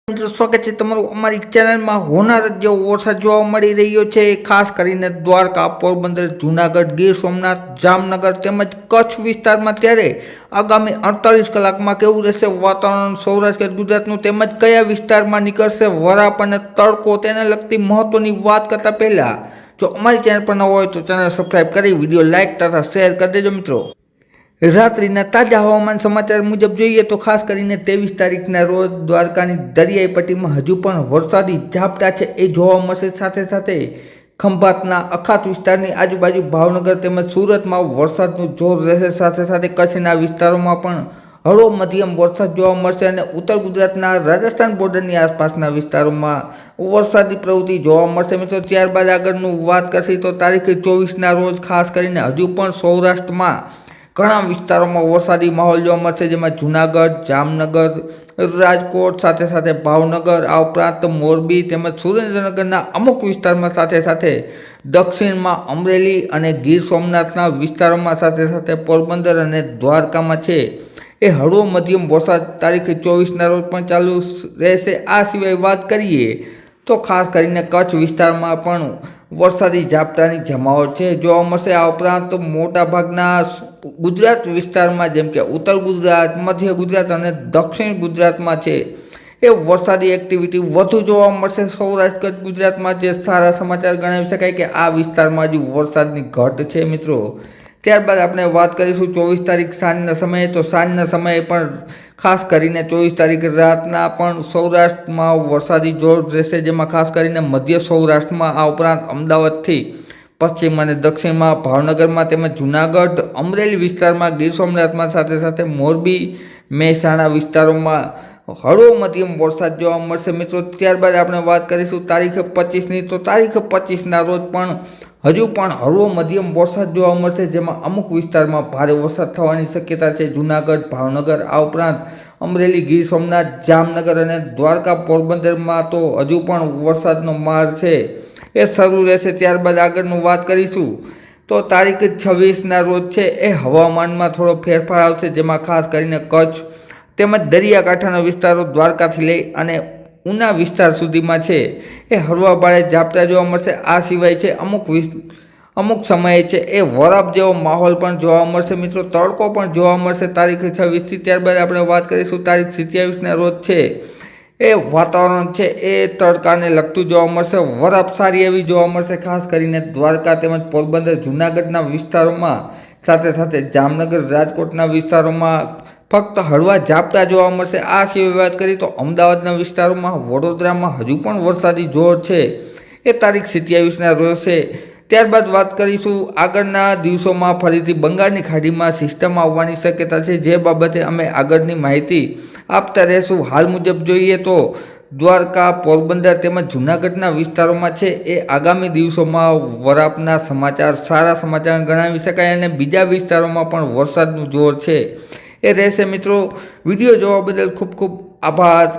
મિત્રો સ્વાગત છે તમારું અમારી ચેનલમાં હોનાર જેવો વરસાદ જોવા મળી રહ્યો છે। ખાસ કરીને દ્વારકા, પોરબંદર, જૂનાગઢ, ગીર સોમનાથ, જામનગર તેમજ કચ્છ વિસ્તારમાં ત્યારે આગામી 48 કલાકમાં કેવું રહેશે વાતાવરણ, સૌરાષ્ટ્ર ગુજરાતનું તેમજ કયા વિસ્તારમાં નીકળશે વરાપ અને તડકો, તેને લગતી મહત્વની વાત કરતા પહેલા જો અમારી ચેનલ પર ન હોય તો ચેનલ સબસ્ક્રાઈબ કરી વિડીયો લાઇક તથા શેર કરી દેજો મિત્રો। રાત્રિના તાજા હવામાન સમાચાર મુજબ જોઈએ તો ખાસ કરીને 23 તારીખના રોજ દ્વારકાની દરિયાઈ પટ્ટીમાં હજુ પણ વરસાદી ઝાપટા છે એ જોવા મળશે। સાથે સાથે ખંભાતના અખાત વિસ્તારની આજુબાજુ ભાવનગર તેમજ સુરતમાં વરસાદનું જોર રહેશે। સાથે સાથે કચ્છના વિસ્તારોમાં પણ હળવો મધ્યમ વરસાદ જોવા મળશે અને ઉત્તર ગુજરાતના રાજસ્થાન બોર્ડરની આસપાસના વિસ્તારોમાં વરસાદી પ્રવૃત્તિ જોવા મળશે મિત્રો। ત્યારબાદ આગળનું વાત કરશે તો તારીખ 24ના રોજ ખાસ કરીને હજુ પણ સૌરાષ્ટ્રમાં ઘણા વિસ્તારોમાં વરસાદી માહોલ જોવા મળશે, જેમાં જૂનાગઢ, જામનગર, રાજકોટ, સાથે સાથે ભાવનગર, આ ઉપરાંત મોરબી તેમજ સુરેન્દ્રનગરના અમુક વિસ્તારમાં, સાથે સાથે દક્ષિણમાં અમરેલી અને ગીર સોમનાથના વિસ્તારોમાં, સાથે સાથે પોરબંદર અને દ્વારકામાં છે એ હળવો મધ્યમ વરસાદ તારીખ 24ના રોજ પણ ચાલુ રહેશે। આ સિવાય વાત કરીએ તો ખાસ કરીને કચ્છ વિસ્તારમાં પણ વરસાદી ઝાપટાની જમાવટ છે જોવા મળશે। આ ઉપરાંત મોટાભાગના ગુજરાત વિસ્તારમાં જેમ કે ઉત્તર ગુજરાત, મધ્ય ગુજરાત અને દક્ષિણ ગુજરાતમાં છે એ વરસાદી એક્ટિવિટી વધુ જોવા મળશે। સૌરાષ્ટ્ર ગુજરાતમાં જે સારા સમાચાર ગણાવી શકાય કે આ વિસ્તારમાં હજુ વરસાદની ઘટ છે મિત્રો। ત્યારબાદ આપણે વાત કરીશું 24 તારીખ સાંજના સમયે, તો સાંજના સમયે પણ ખાસ કરીને 24 તારીખ રાતના પણ સૌરાષ્ટ્રમાં વરસાદી જોર રહેશે, જેમાં ખાસ કરીને મધ્ય સૌરાષ્ટ્રમાં, આ ઉપરાંત અમદાવાદથી પશ્ચિમ અને દક્ષિણમાં, ભાવનગરમાં તેમજ જૂનાગઢ, અમરેલી વિસ્તારમાં, ગીર સોમનાથમાં, સાથે સાથે મોરબી, મહેસાણા વિસ્તારોમાં હળવો મધ્યમ વરસાદ જોવા મળશે મિત્રો। ત્યારબાદ આપણે વાત કરીશું તારીખ 25ની, તો તારીખ 25ના રોજ પણ હજુ પણ હળવો મધ્યમ વરસાદ જોવા મળશે, જેમાં અમુક વિસ્તારમાં ભારે વરસાદ થવાની શક્યતા છે। જૂનાગઢ, ભાવનગર, આ ઉપરાંત અમરેલી, ગીર સોમનાથ, જામનગર અને દ્વારકા, પોરબંદરમાં તો હજુ પણ વરસાદનો માર છે એ શરૂ રહેશે। ત્યારબાદ આગળનું વાત કરીશું તો તારીખ 26ના રોજ છે એ હવામાનમાં થોડો ફેરફાર આવશે, જેમાં ખાસ કરીને કચ્છ તેમજ દરિયાકાંઠાના વિસ્તારો, દ્વારકાથી લઈ અને ઉના વિસ્તાર સુધીમાં છે એ હળવા ભારે ઝાપટા જોવા મળશે। આ સિવાય છે અમુક સમયે છે એ વરાપ જેવો માહોલ પણ જોવા મળશે મિત્રો, તડકો પણ જોવા મળશે તારીખ 26થી। ત્યારબાદ આપણે વાત કરીશું તારીખ 27ના રોજ છે એ વાતાવરણ છે એ તડકાને લગતું જોવા મળશે, વરાપ સારી એવી જોવા મળશે, ખાસ કરીને દ્વારકા તેમજ પોરબંદર, જૂનાગઢના વિસ્તારોમાં, સાથે સાથે જામનગર, રાજકોટના વિસ્તારોમાં ફક્ત હળવા ઝાપટા જોવા મળશે। આ સિવાય વાત કરીએ તો અમદાવાદના વિસ્તારોમાં, વડોદરામાં હજુ પણ વરસાદી જોર છે એ તારીખ 27ના રોજ છે। ત્યારબાદ વાત કરીશું આગળના દિવસોમાં ફરીથી બંગાળની ખાડીમાં સિસ્ટમ આવવાની શક્યતા છે, જે બાબતે અમે આગળની માહિતી આપતા રહેશું। હાલ મુજબ જોઈએ તો દ્વારકા, પોરબંદર તેમજ જૂનાગઢના વિસ્તારોમાં છે એ આગામી દિવસોમાં વરાપના સમાચાર સારા સમાચાર ગણાવી શકાય અને બીજા વિસ્તારોમાં પણ વરસાદનું જોર છે એ રહેશે મિત્રો। વિડીયો જોવા બદલ ખૂબ ખૂબ આભાર।